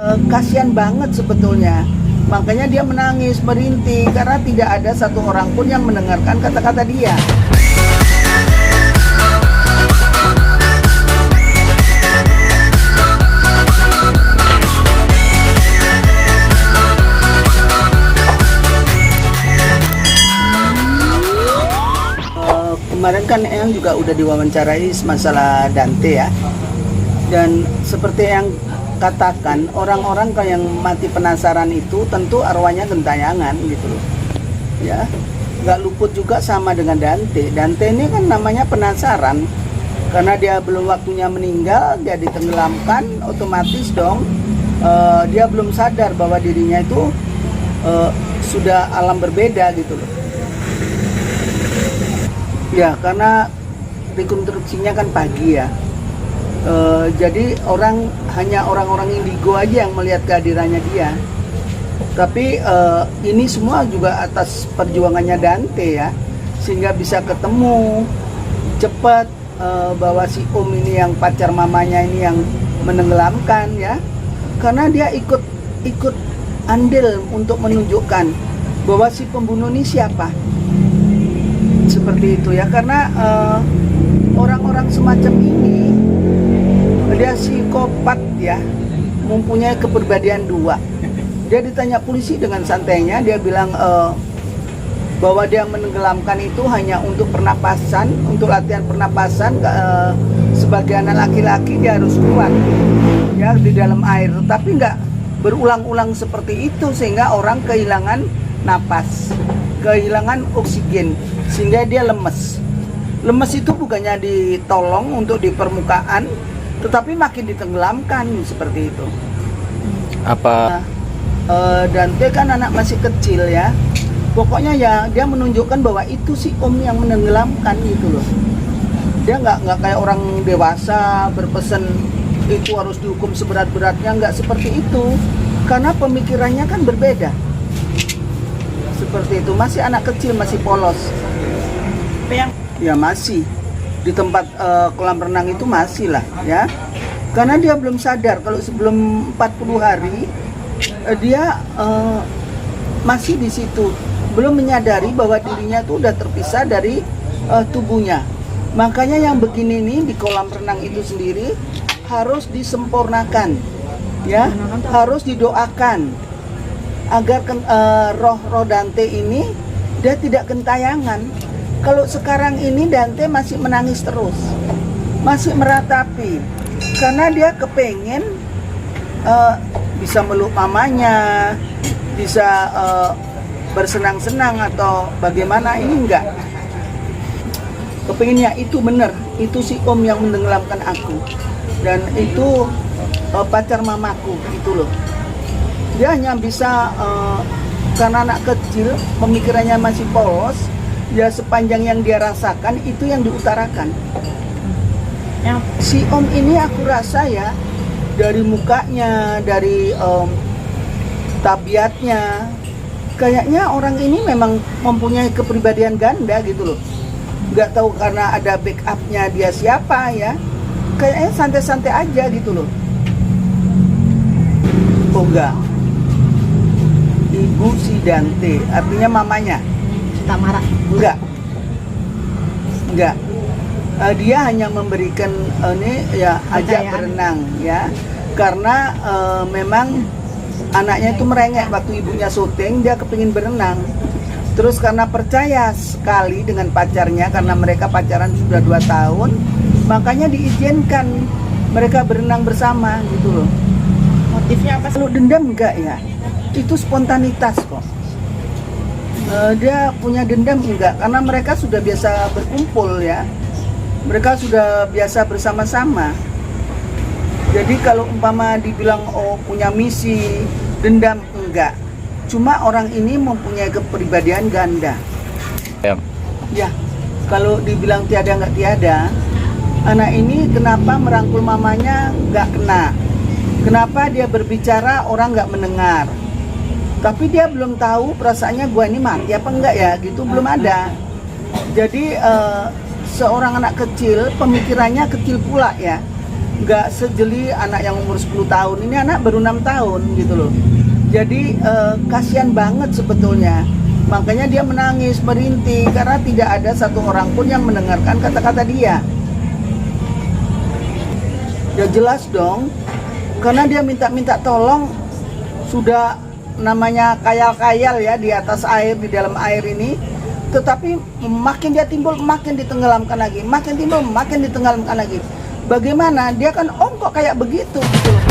Kasihan banget sebetulnya. Makanya dia menangis, merintih karena tidak ada satu orang pun yang mendengarkan kata-kata dia. Kemarin kan Eyang juga udah diwawancarai masalah Dante ya. Dan seperti yang katakan, orang-orang yang mati penasaran itu tentu arwahnya gentayangan gitu loh. Ya, nggak luput juga sama dengan Dante. Dante ini kan namanya penasaran, karena dia belum waktunya meninggal, dia ditenggelamkan, otomatis dong dia belum sadar bahwa dirinya itu sudah alam berbeda gitu loh. Ya, karena rekonstruksinya kan pagi ya. Jadi hanya orang-orang indigo aja yang melihat kehadirannya dia. Tapi ini semua juga atas perjuangannya Dante ya, sehingga bisa ketemu cepat bahwa si Om ini yang pacar mamanya ini yang menenggelamkan ya, karena dia ikut andil untuk menunjukkan bahwa si pembunuh ini siapa. Seperti itu ya, karena orang-orang semacam ini dia psikopat ya, mempunyai kepribadian dua. Dia ditanya polisi dengan santainya, dia bilang bahwa dia menenggelamkan itu hanya untuk pernapasan, untuk latihan pernapasan. Sebagai anak laki-laki dia harus kuat ya di dalam air, tapi nggak berulang-ulang seperti itu sehingga orang kehilangan napas, kehilangan oksigen, sehingga dia lemes. Lemes itu bukannya ditolong untuk di permukaan, tetapi makin ditenggelamkan seperti itu. Apa? Dante kan anak masih kecil ya. Pokoknya ya dia menunjukkan bahwa itu si Om yang menenggelamkan gitu loh. Dia nggak kayak orang dewasa berpesan itu harus dihukum seberat-beratnya, nggak seperti itu. Karena pemikirannya kan berbeda. Seperti itu, masih anak kecil, masih polos. Ya masih di tempat kolam renang itu masih lah ya, karena dia belum sadar kalau sebelum 40 hari dia masih di situ, belum menyadari bahwa dirinya itu udah terpisah dari tubuhnya. Makanya yang begini nih di kolam renang itu sendiri harus disempurnakan ya, harus didoakan agar roh Dante ini dia tidak gentayangan. Kalau sekarang ini Dante masih menangis terus, masih meratapi, karena dia kepengen bisa meluk mamanya, bisa bersenang-senang atau bagaimana. Ini enggak, kepengennya itu benar, itu si Om yang menenggelamkan aku, dan itu pacar mamaku itu loh. Dia hanya bisa karena anak kecil, pemikirannya masih polos. Ya sepanjang yang dia rasakan itu yang diutarakan. Ya. Si Om ini aku rasa ya, dari mukanya, dari tabiatnya, kayaknya orang ini memang mempunyai kepribadian ganda gitu loh. Nggak tahu karena ada backupnya dia siapa ya, kayaknya santai-santai aja gitu loh. Oh enggak, Ibu si Dante, artinya mamanya Tamara. Enggak. Dia hanya memberikan ini ya ajak berenang ya, karena memang anaknya itu merengek waktu ibunya syuting, dia kepingin berenang. Terus karena percaya sekali dengan pacarnya, karena mereka pacaran sudah 2 tahun, makanya diizinkan mereka berenang bersama gitu loh. Motifnya apa? Kalau dendam enggak ya, itu spontanitas kok. Dia punya dendam enggak, karena mereka sudah biasa berkumpul ya, mereka sudah biasa bersama-sama. Jadi kalau umpama dibilang oh punya misi, dendam enggak, cuma orang ini mempunyai kepribadian ganda ya. Kalau dibilang tiada enggak tiada, anak ini kenapa merangkul mamanya enggak kena, kenapa dia berbicara orang enggak mendengar. Tapi dia belum tahu perasaannya gua ini mati apa enggak ya, gitu belum ada. Jadi seorang anak kecil pemikirannya kecil pula ya. nggak sejeli anak yang umur 10 tahun. Ini anak baru 6 tahun gitu loh. Jadi kasihan banget sebetulnya. Makanya dia menangis, merintih karena tidak ada satu orang pun yang mendengarkan kata-kata dia. Ya jelas dong, karena dia minta tolong, sudah namanya khayal-khayal ya di atas air, di dalam air ini. Tetapi makin dia timbul, makin ditenggelamkan lagi, makin timbul, makin ditenggelamkan lagi. Bagaimana? Dia kan kok kayak begitu gitu loh.